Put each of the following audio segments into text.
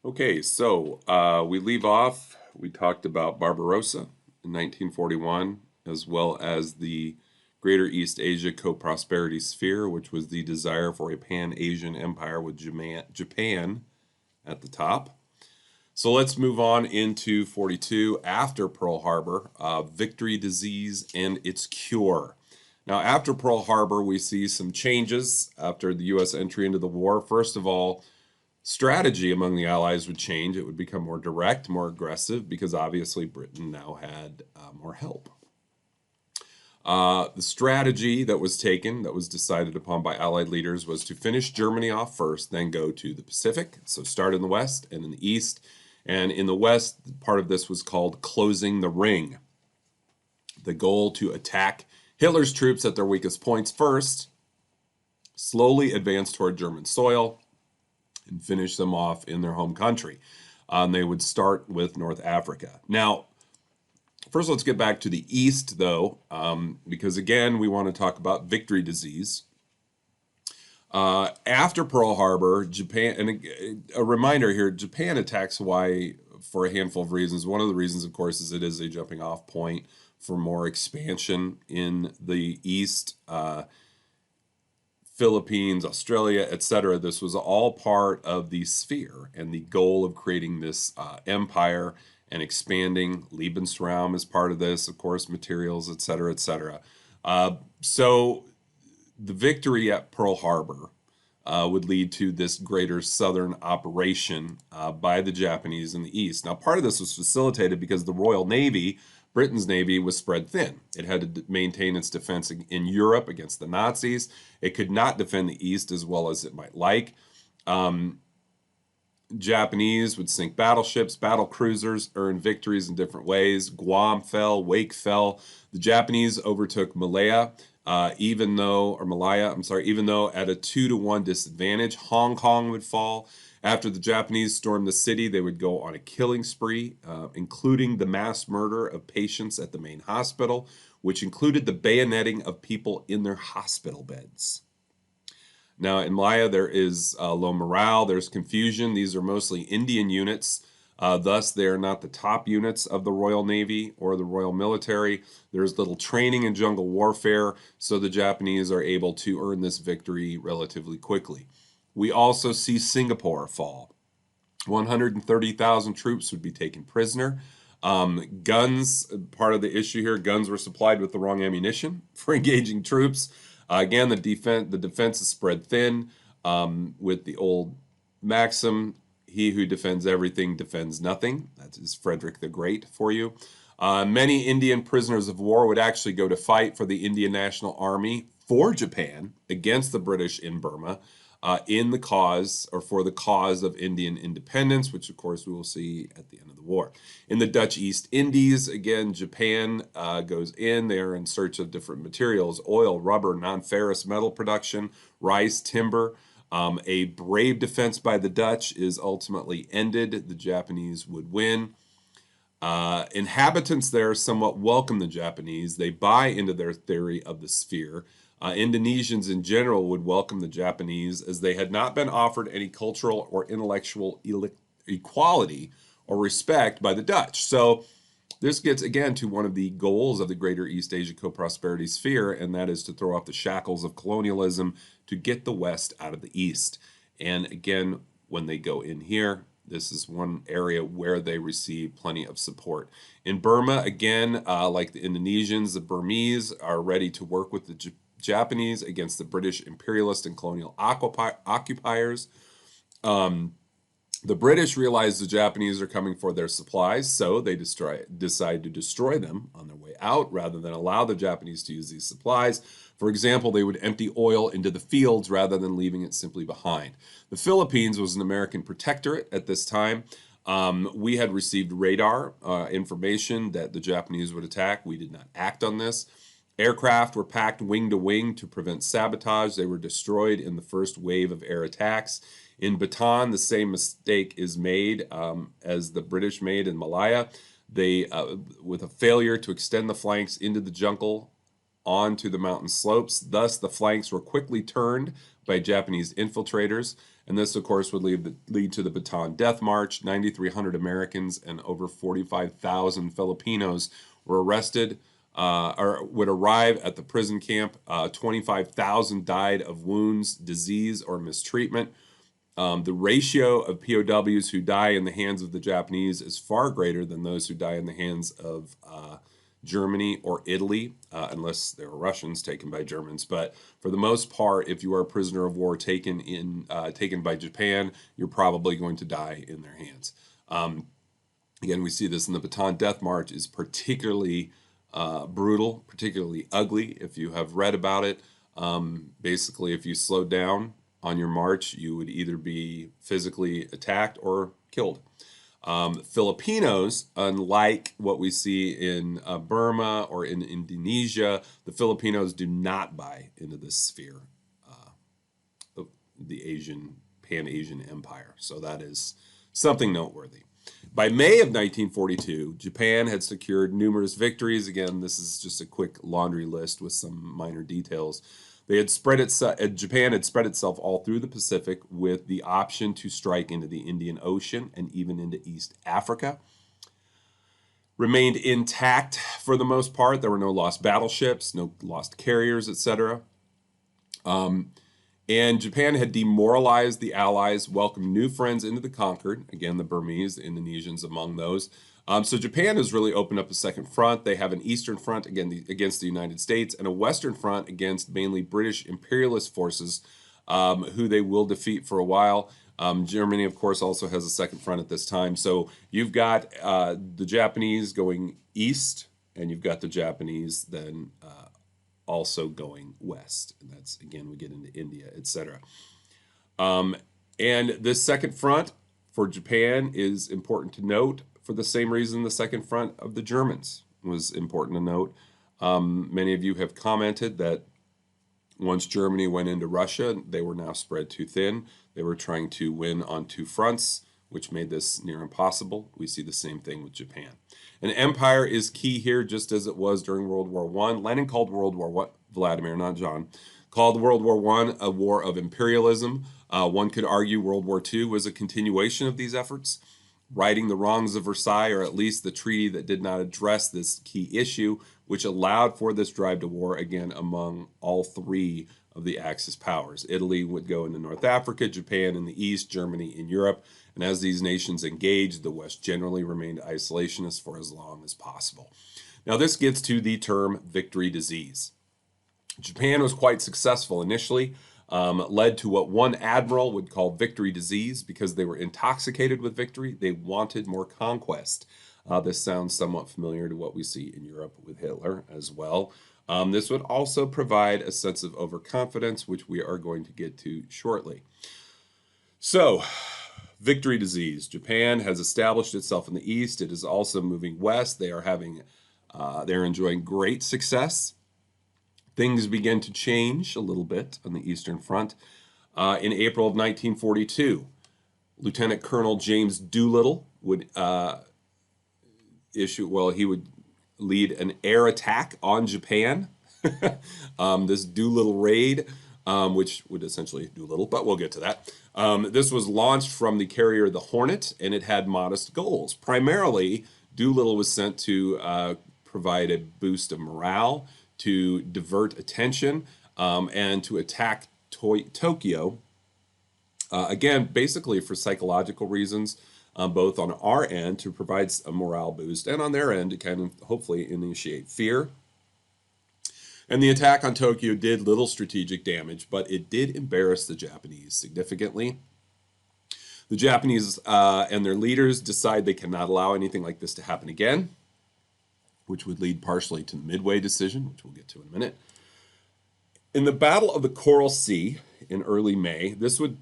Okay, so we leave off. We talked about Barbarossa in 1941, as well as the Greater East Asia Co-Prosperity Sphere, which was the desire for a Pan-Asian empire with Japan at the top. So let's move on into 42 after Pearl Harbor, victory disease and its cure. Now, after Pearl Harbor, we see some changes after the U.S. entry into the war. First of all, strategy among the Allies would change. It would become more direct, more aggressive, because obviously Britain now had more help. The strategy that was taken, that was decided upon by Allied leaders, was to finish Germany off first, then go to the Pacific. So start in the West and in the East. And in the West, part of this was called closing the ring. The goal to attack Hitler's troops at their weakest points first, slowly advance toward German soil, and finish them off in their home country. They would start with North Africa. Now, first, let's get back to the East, though, because again, we want to talk about victory disease. After Pearl Harbor, Japan, and a reminder here, Japan attacks Hawaii for a handful of reasons. One of the reasons, of course, is it is a jumping off point for more expansion in the East. Philippines, Australia, etc. This was all part of the sphere and the goal of creating this empire and expanding. Lebensraum is part of this, of course, materials, etc., etc. So the victory at Pearl Harbor would lead to this greater southern operation by the Japanese in the East. Now, part of this was facilitated because the Royal Navy, Britain's Navy, was spread thin. It had to maintain its defense in Europe against the Nazis. It could not defend the East as well as it might like. Japanese would sink battleships, battle cruisers, earn victories in different ways. Guam fell, Wake fell. The Japanese overtook Malaya, even though at a 2-to-1 disadvantage. Hong Kong would fall. After the Japanese stormed the city, they would go on a killing spree, including the mass murder of patients at the main hospital, which included the bayoneting of people in their hospital beds. Now, in Malaya, there is low morale, there's confusion. These are mostly Indian units. Thus, they are not the top units of the Royal Navy or the Royal Military. There's little training in jungle warfare, so the Japanese are able to earn this victory relatively quickly. We also see Singapore fall. 130,000 troops would be taken prisoner. Guns, part of the issue here, guns were supplied with the wrong ammunition for engaging troops. Again, the defense is spread thin with the old maxim, he who defends everything defends nothing. That is Frederick the Great for you. Many Indian prisoners of war would actually go to fight for the Indian National Army for Japan against the British in Burma in the cause or for the cause of Indian independence, which of course we will see at the end of the war. In the Dutch East Indies, again, Japan goes in. They are in search of different materials: oil, rubber, non-ferrous metal production, rice, timber. A brave defense by the Dutch is ultimately ended. The Japanese would win. Inhabitants there somewhat welcome the Japanese. They buy into their theory of the sphere. Indonesians in general would welcome the Japanese as they had not been offered any cultural or intellectual equality or respect by the Dutch. So this gets again to one of the goals of the Greater East Asia Co-Prosperity Sphere, and that is to throw off the shackles of colonialism to get the West out of the East. And again, when they go in here, this is one area where they receive plenty of support. In Burma, again, like the Indonesians, the Burmese are ready to work with the Japanese against the British imperialist and colonial occupiers. The British realize the Japanese are coming for their supplies, so they decide to destroy them on their way out rather than allow the Japanese to use these supplies. For example, they would empty oil into the fields rather than leaving it simply behind. The Philippines was an American protectorate at this time. We had received radar information that the Japanese would attack. We did not act on this. Aircraft were packed wing to wing to prevent sabotage. They were destroyed in the first wave of air attacks. In Bataan, the same mistake is made as the British made in Malaya. They, with a failure to extend the flanks into the jungle onto the mountain slopes. Thus, the flanks were quickly turned by Japanese infiltrators, And this, of course, would lead to the Bataan Death March. 9,300 Americans and over 45,000 Filipinos were arrested or would arrive at the prison camp. 25,000 died of wounds, disease, or mistreatment. The ratio of POWs who die in the hands of the Japanese is far greater than those who die in the hands of Germany or Italy, unless they were Russians taken by Germans. But for the most part, if you are a prisoner of war taken by Japan, you're probably going to die in their hands. Again, we see this in the Bataan Death March is particularly brutal, particularly ugly. If you have read about it, basically, if you slowed down on your march, you would either be physically attacked or killed. Filipinos, unlike what we see in Burma or in Indonesia, the Filipinos do not buy into this sphere of the Pan-Asian Empire. So that is something noteworthy. By May of 1942, Japan had secured numerous victories. Again, this is just a quick laundry list with some minor details. Japan had spread itself all through the Pacific with the option to strike into the Indian Ocean and even into East Africa. Remained intact for the most part. There were no lost battleships, no lost carriers, etc. And Japan had demoralized the Allies, welcomed new friends into the conquered. Again, the Burmese, the Indonesians among those. So Japan has really opened up a second front. They have an eastern front against the United States and a western front against mainly British imperialist forces who they will defeat for a while. Germany, of course, also has a second front at this time. So you've got the Japanese going east, and you've got the Japanese then also going west. And that's, again, we get into India, etc. And this second front for Japan is important to note for the same reason the second front of the Germans was important to note. Many of you have commented that once Germany went into Russia, they were now spread too thin. They were trying to win on two fronts, which made this near impossible. We see the same thing with Japan. And empire is key here, just as it was during World War I. Lenin called World War I, Vladimir, not John, called World War I a war of imperialism. One could argue World War II was a continuation of these efforts, righting the wrongs of Versailles, or at least the treaty that did not address this key issue, which allowed for this drive to war again among all three of the Axis powers. Italy would go into North Africa, Japan in the East, Germany in Europe, and as these nations engaged, the West generally remained isolationist for as long as possible. Now this gets to the term victory disease. Japan was quite successful initially, led to what one admiral would call victory disease because they were intoxicated with victory. They wanted more conquest. This sounds somewhat familiar to what we see in Europe with Hitler as well. This would also provide a sense of overconfidence, which we are going to get to shortly. So, victory disease. Japan has established itself in the East. It is also moving west. They're enjoying great success. Things begin to change a little bit on the Eastern Front. In April of 1942, Lieutenant Colonel James Doolittle would he would lead an air attack on Japan. This Doolittle raid, which would essentially Doolittle, but we'll get to that. This was launched from the carrier the Hornet, and it had modest goals. Primarily, Doolittle was sent to provide a boost of morale, to divert attention, and to attack Tokyo, again, basically for psychological reasons, both on our end to provide a morale boost, and on their end to kind of hopefully initiate fear. And the attack on Tokyo did little strategic damage, but it did embarrass the Japanese significantly. The Japanese and their leaders decide they cannot allow anything like this to happen again, which would lead partially to the Midway decision, which we'll get to in a minute. In the Battle of the Coral Sea in early May, this would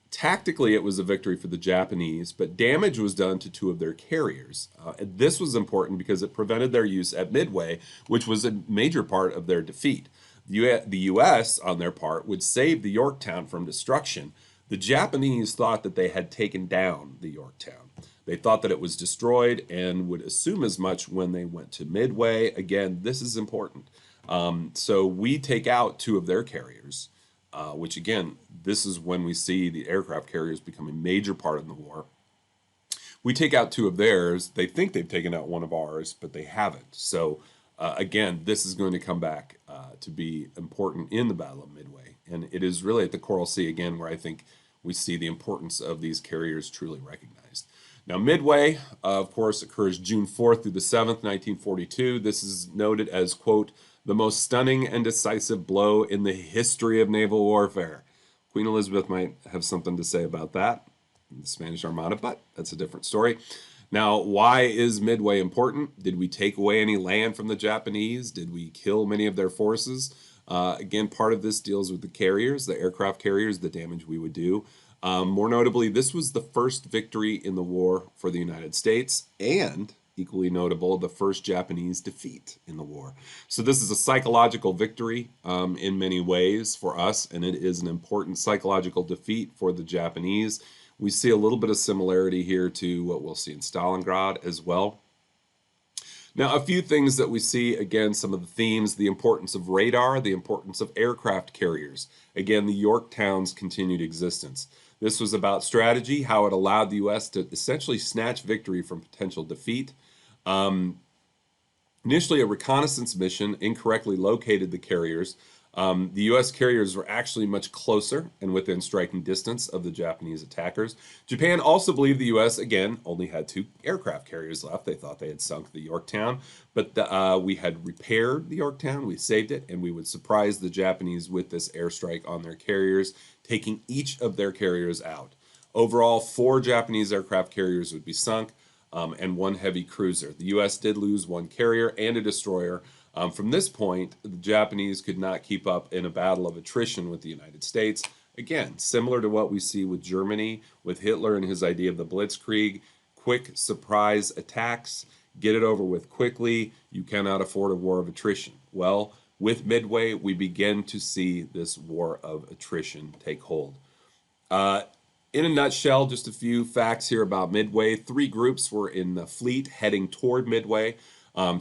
tactically it was a victory for the Japanese, but damage was done to two of their carriers. And this was important because it prevented their use at Midway, which was a major part of their defeat. The U.S., on their part, would save the Yorktown from destruction. The Japanese thought that they had taken down the Yorktown. They thought that it was destroyed and would assume as much when they went to Midway. Again, this is important. So we take out two of their carriers. which again, this is when we see the aircraft carriers become a major part of the war. We take out two of theirs. They think they've taken out one of ours, but they haven't. So again, this is going to come back to be important in the Battle of Midway. And it is really at the Coral Sea, again, where I think we see the importance of these carriers truly recognized. Now, Midway, of course, occurs June 4th through the 7th, 1942. This is noted as, quote, the most stunning and decisive blow in the history of naval warfare. Queen Elizabeth might have something to say about that, the Spanish Armada, but that's a different story. Now, why is Midway important? Did we take away any land from the Japanese? Did we kill many of their forces? Again, part of this deals with the carriers, the aircraft carriers, the damage we would do. More notably, this was the first victory in the war for the United States, and equally notable, the first Japanese defeat in the war. So this is a psychological victory in many ways for us, and it is an important psychological defeat for the Japanese. We see a little bit of similarity here to what we'll see in Stalingrad as well. Now, a few things that we see, again, some of the themes, the importance of radar, the importance of aircraft carriers. Again, the Yorktown's continued existence. This was about strategy, how it allowed the U.S. to essentially snatch victory from potential defeat. Initially, a reconnaissance mission incorrectly located the carriers. The U.S. carriers were actually much closer and within striking distance of the Japanese attackers. Japan also believed the U.S., again, only had two aircraft carriers left. They thought they had sunk the Yorktown, but we had repaired the Yorktown, we saved it, and we would surprise the Japanese with this airstrike on their carriers, taking each of their carriers out. Overall, 4 Japanese aircraft carriers would be sunk, and 1 heavy cruiser. The U.S. did lose 1 carrier and a destroyer. From this point, the Japanese could not keep up in a battle of attrition with the United States. Again, similar to what we see with Germany, with Hitler and his idea of the Blitzkrieg, quick surprise attacks, get it over with quickly. You cannot afford a war of attrition. Well, with Midway, we begin to see this war of attrition take hold. In a nutshell, just a few facts here about Midway. 3 groups were in the fleet heading toward Midway.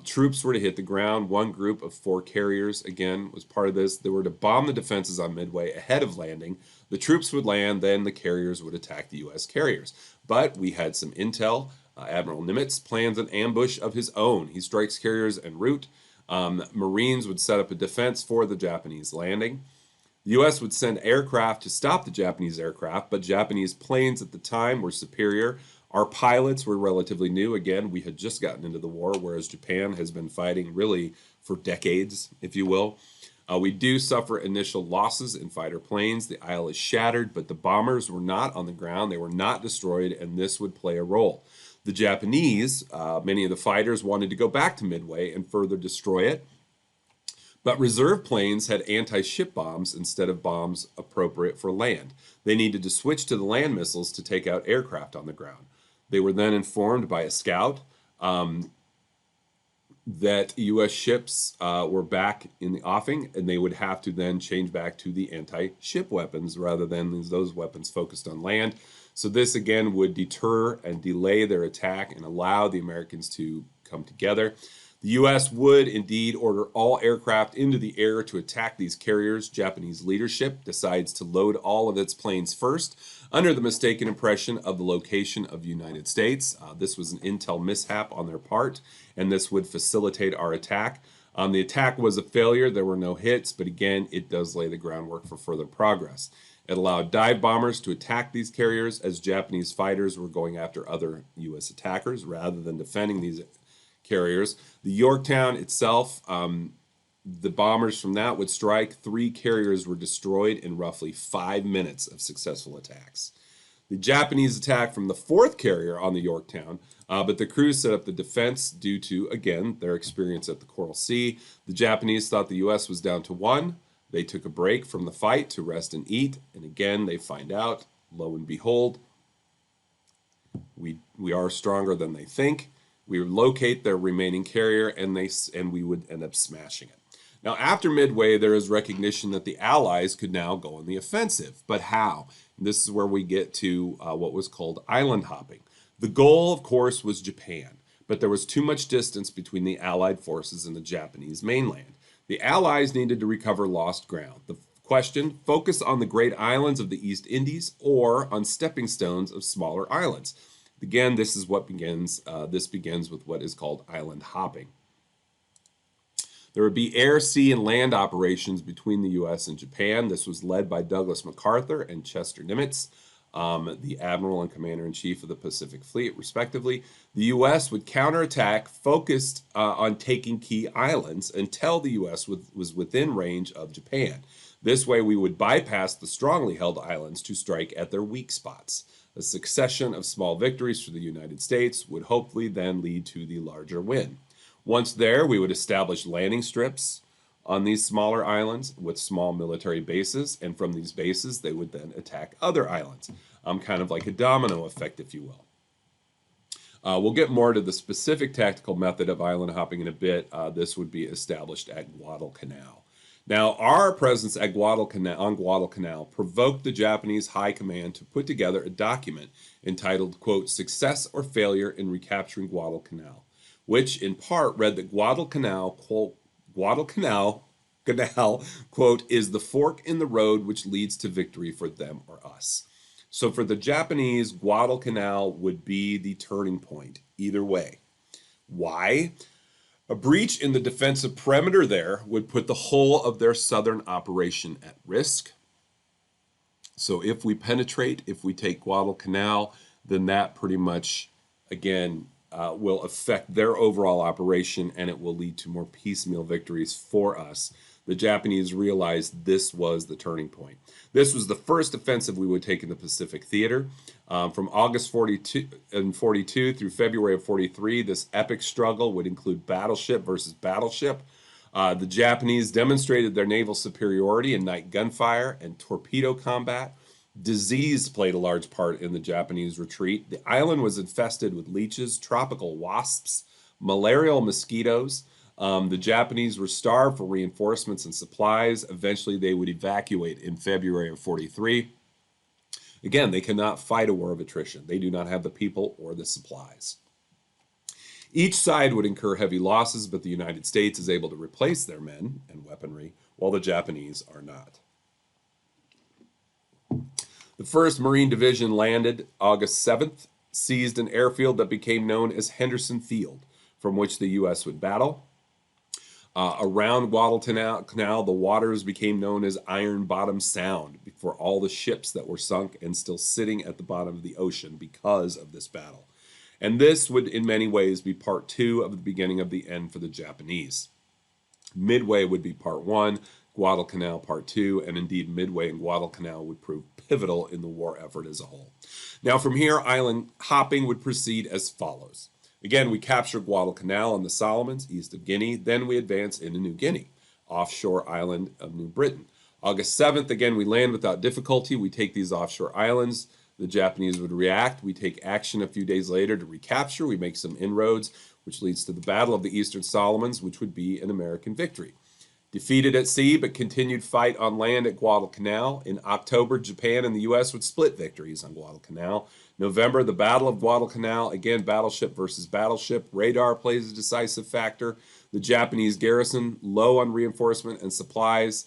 Troops were to hit the ground. 1 group of 4 carriers, again, was part of this. They were to bomb the defenses on Midway ahead of landing. The troops would land, then the carriers would attack the U.S. carriers. But we had some intel. Admiral Nimitz plans an ambush of his own. He strikes carriers en route. Marines would set up a defense for the Japanese landing. The U.S. would send aircraft to stop the Japanese aircraft, but Japanese planes at the time were superior. Our pilots were relatively new. Again, we had just gotten into the war, whereas Japan has been fighting really for decades, if you will. We do suffer initial losses in fighter planes. The Isle is shattered, but the bombers were not on the ground. They were not destroyed, and this would play a role. The Japanese, many of the fighters wanted to go back to Midway and further destroy it. But reserve planes had anti-ship bombs instead of bombs appropriate for land. They needed to switch to the land missiles to take out aircraft on the ground. They were then informed by a scout that U.S. ships were back in the offing, and they would have to then change back to the anti-ship weapons rather than those weapons focused on land. So this, again, would deter and delay their attack and allow the Americans to come together. The U.S. would indeed order all aircraft into the air to attack these carriers. Japanese leadership decides to load all of its planes first under the mistaken impression of the location of the United States. This was an intel mishap on their part, and this would facilitate our attack. The attack was a failure. There were no hits, but again, it does lay the groundwork for further progress. It allowed dive bombers to attack these carriers as Japanese fighters were going after other U.S. attackers rather than defending these carriers. The Yorktown itself, the bombers from that would strike. 3 carriers were destroyed in roughly 5 minutes of successful attacks. The Japanese attacked from the 4th carrier on the Yorktown, but the crews set up the defense due to, again, their experience at the Coral Sea. The Japanese thought the U.S. was down to 1. They took a break from the fight to rest and eat, and again, they find out, lo and behold, we are stronger than they think. We would locate their remaining carrier, and we would end up smashing it. Now, after Midway, there is recognition that the Allies could now go on the offensive. But how? And this is where we get to what was called island hopping. The goal, of course, was Japan, but there was too much distance between the Allied forces and the Japanese mainland. The Allies needed to recover lost ground. The Question: focus on the great islands of the East Indies or on stepping stones of smaller islands. Again, this is what begins. This begins with what is called island hopping. There would be air, sea, and land operations between the U.S. and Japan. This was led by Douglas MacArthur and Chester Nimitz, the Admiral and Commander-in-Chief of the Pacific Fleet, respectively. The U.S. would counterattack, focused on taking key islands until the U.S. was within range of Japan. This way, we would bypass the strongly held islands to strike at their weak spots. A succession of small victories for the United States would hopefully then lead to the larger win. Once there, we would establish landing strips on these smaller islands with small military bases, and from these bases, they would then attack other islands, kind of like a domino effect, if you will. We'll get more to the specific tactical method of island hopping in a bit. This would be established at Guadalcanal. Now, our presence at Guadalcanal provoked the Japanese High Command to put together a document entitled, quote, "Success or Failure in Recapturing Guadalcanal," which in part read that Guadalcanal, quote, is the fork in the road which leads to victory for them or us. So for the Japanese, Guadalcanal would be the turning point, either way. Why? A breach in the defensive perimeter there would put the whole of their southern operation at risk. So if we penetrate, if we take Guadalcanal, then that pretty much, again, will affect their overall operation, and it will lead to more piecemeal victories for us. The Japanese realized this was the turning point. This was the first offensive we would take in the Pacific Theater. From August 42 through February of 43, this epic struggle would include battleship versus battleship. The Japanese demonstrated their naval superiority in night gunfire and torpedo combat. Disease played a large part in the Japanese retreat. The island was infested with leeches, tropical wasps, malarial mosquitoes. The Japanese were starved for reinforcements and supplies. Eventually, they would evacuate in February of 43. Again, they cannot fight a war of attrition. They do not have the people or the supplies. Each side would incur heavy losses, but the United States is able to replace their men and weaponry, while the Japanese are not. The 1st Marine Division landed August 7th, seized an airfield that became known as Henderson Field, from which the U.S. would battle. Around Guadalcanal, the waters became known as Iron Bottom Sound for all the ships that were sunk and still sitting at the bottom of the ocean because of this battle. And this would, in many ways, be part 2 of the beginning of the end for the Japanese. Midway would be part 1, Guadalcanal part 2, and indeed Midway and Guadalcanal would prove pivotal in the war effort as a whole. Now from here, island hopping would proceed as follows. Again, we capture Guadalcanal and the Solomons, east of Guinea. Then we advance into New Guinea, offshore island of New Britain. August 7th, again, we land without difficulty. We take these offshore islands. The Japanese would react. We take action a few days later to recapture. We make some inroads, which leads to the Battle of the Eastern Solomons, which would be an American victory. Defeated at sea, but continued fight on land at Guadalcanal. In October, Japan and the U.S. would split victories on Guadalcanal. November, the Battle of Guadalcanal, again, battleship versus battleship. Radar plays a decisive factor. The Japanese garrison, low on reinforcement and supplies.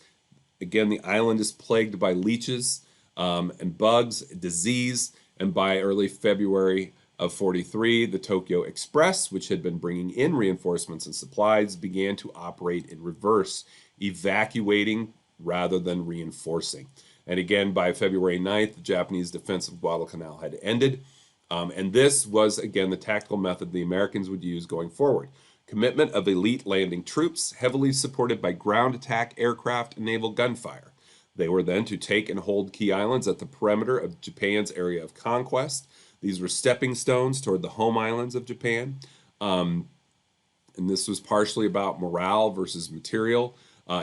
Again, the island is plagued by leeches and bugs, disease, and by early February of 43, the Tokyo Express, which had been bringing in reinforcements and supplies, began to operate in reverse, evacuating rather than reinforcing. And again, by February 9th, the Japanese defense of Guadalcanal had ended. And this was, again, the tactical method the Americans would use going forward. Commitment of elite landing troops, heavily supported by ground attack aircraft and naval gunfire. They were then to take and hold key islands at the perimeter of Japan's area of conquest. These were stepping stones toward the home islands of Japan. And this was partially about morale versus material.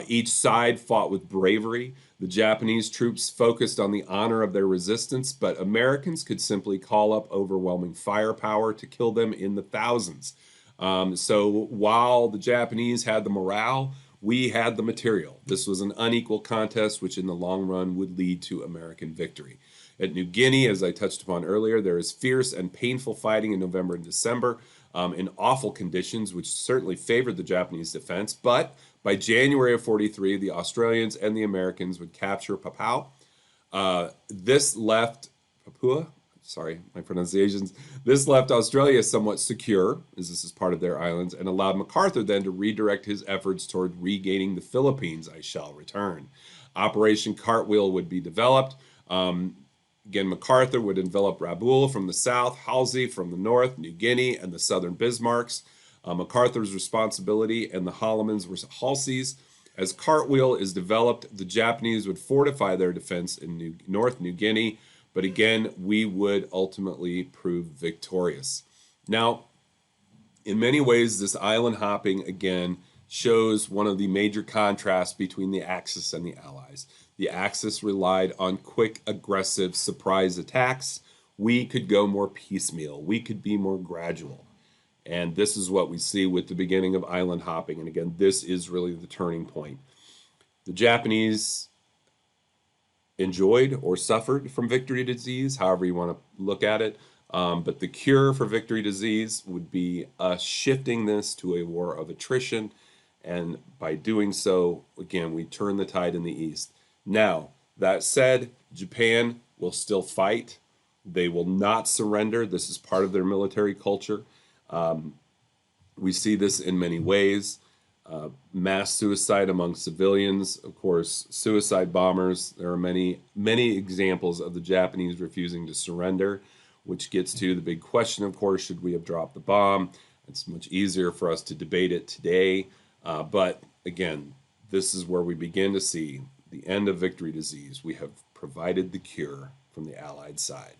Each side fought with bravery. The Japanese troops focused on the honor of their resistance, but Americans could simply call up overwhelming firepower to kill them in the thousands. So while the Japanese had the morale, we had the material. This was an unequal contest, which in the long run would lead to American victory. At New Guinea, as I touched upon earlier, there is fierce and painful fighting in November and December in awful conditions, which certainly favored the Japanese defense. But by January of 43, the Australians and the Americans would capture Papua. This left Papua, sorry, my pronunciations. This left Australia somewhat secure, as this is part of their islands, and allowed MacArthur then to redirect his efforts toward regaining the Philippines. I shall return. Operation Cartwheel would be developed. Again, MacArthur would envelop Rabaul from the south, Halsey from the north, New Guinea, and the southern Bismarcks. MacArthur's responsibility and the Holloman's were Halsey's. As Cartwheel is developed, the Japanese would fortify their defense in North New Guinea, but again, we would ultimately prove victorious. Now, in many ways, this island hopping, again, shows one of the major contrasts between the Axis and the Allies. The Axis relied on quick, aggressive, surprise attacks. We could go more piecemeal. We could be more gradual. And this is what we see with the beginning of island hopping. And again, this is really the turning point. The Japanese enjoyed or suffered from victory disease, however you want to look at it. But the cure for victory disease would be us shifting this to a war of attrition. And by doing so, again, we turn the tide in the East. Now, that said, Japan will still fight. They will not surrender. This is part of their military culture. We see this in many ways. Mass suicide among civilians, of course, suicide bombers. There are many, many examples of the Japanese refusing to surrender, which gets to the big question, of course, should we have dropped the bomb? It's much easier for us to debate it today. But again, this is where we begin to see the end of victory disease. We have provided the cure from the Allied side.